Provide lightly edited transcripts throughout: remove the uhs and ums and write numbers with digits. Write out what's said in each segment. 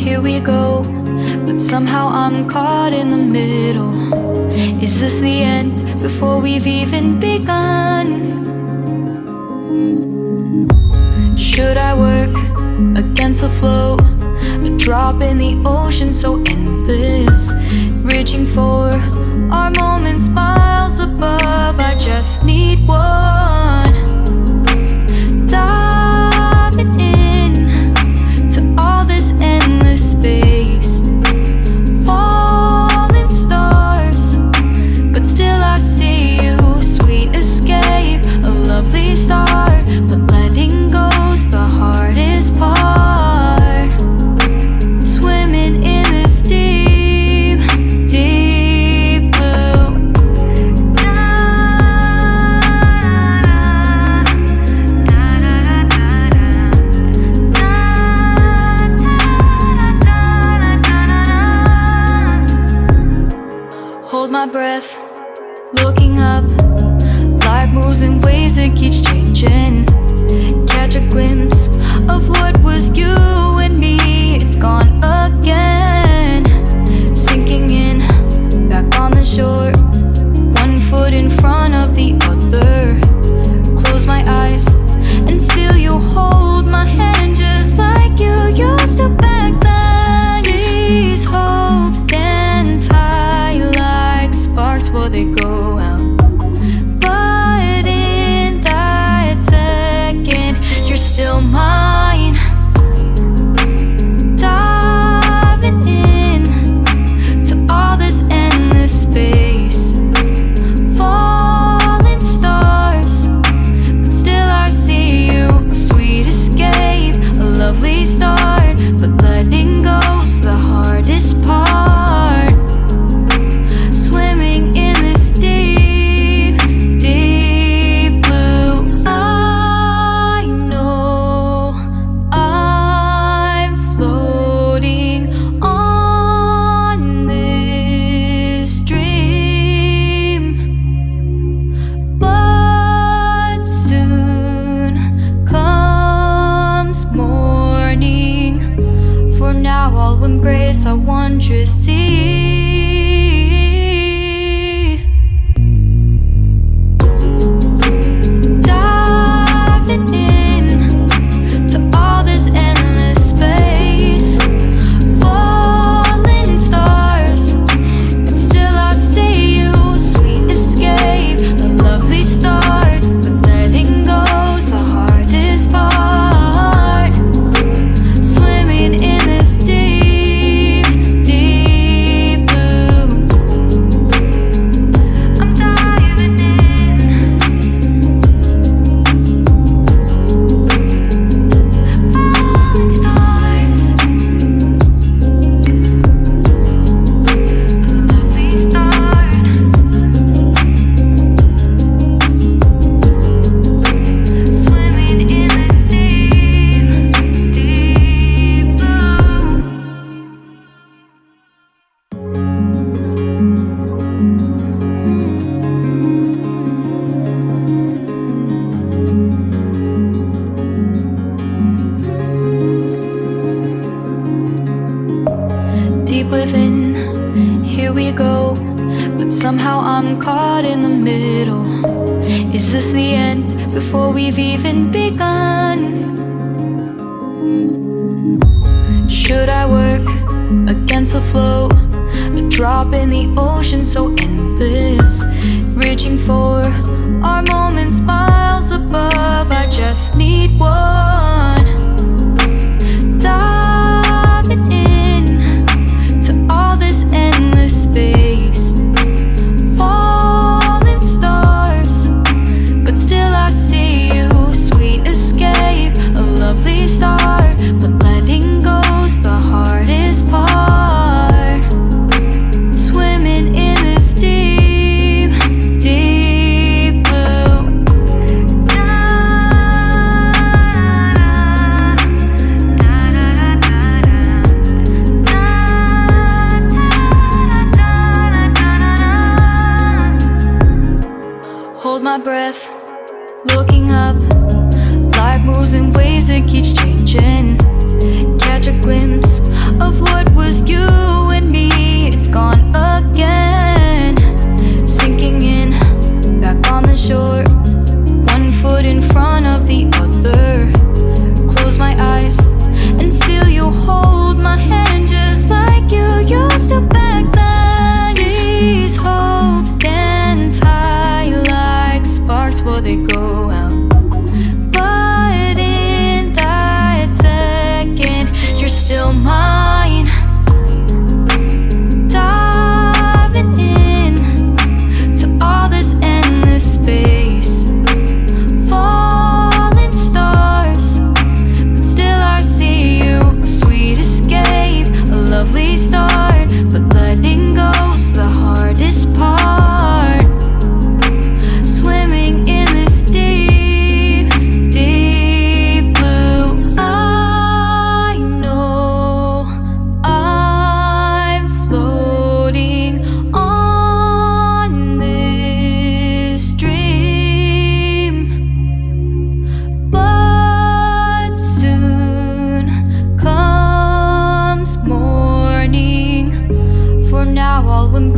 here we go, but somehow I'm caught in the middle. Is this the end before we've even begun? Should I work against the flow? A drop in the ocean so endless, reaching for our moments miles above. I just need one, diving in to all this endless space, falling stars, but still I see you. Sweet escape, a lovely start, but letting go's the hardest part. Swimming in this deep, deep blue. Hold my breath, looking up. Life moves in waves that keeps changing. Catch a glimpse of what was you and me. It's gone again, sinking in, back on the shore. One foot in front of the other. Close my eyes and feel you hold my hand just like you used to back then. These hopes dance high like sparks before they go out. But in that second, you're still mine. Diving in to all this endless space, falling stars, but still I see you. Sweet escape, a lovely start, but letting go's the hardest part. Swimming in this deep, deep blue. I know I'm floating on this dream, but soon comes morning. For now I'll embrace our wondrous sea. Diving in to all this endless space, falling stars, but still I see you. Sweet escape, a lovely start, but letting go's the hardest part. Swimming in this deep, deep blue. I'm diving in. Falling stars, lovely start. Swimming in this deep, deep blue. Deep within, here we go, but somehow I'm caught in the middle. Is this the end before we've even begun? Should I work against the flow? A drop in the ocean so endless, reaching for our moments miles above. I just need one, diving in to all this endless space, falling stars, but still I see you. Sweet escape, a lovely start, but letting go's the hardest part. Swimming in this deep, deep blue.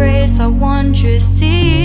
embrace our wondrous sea.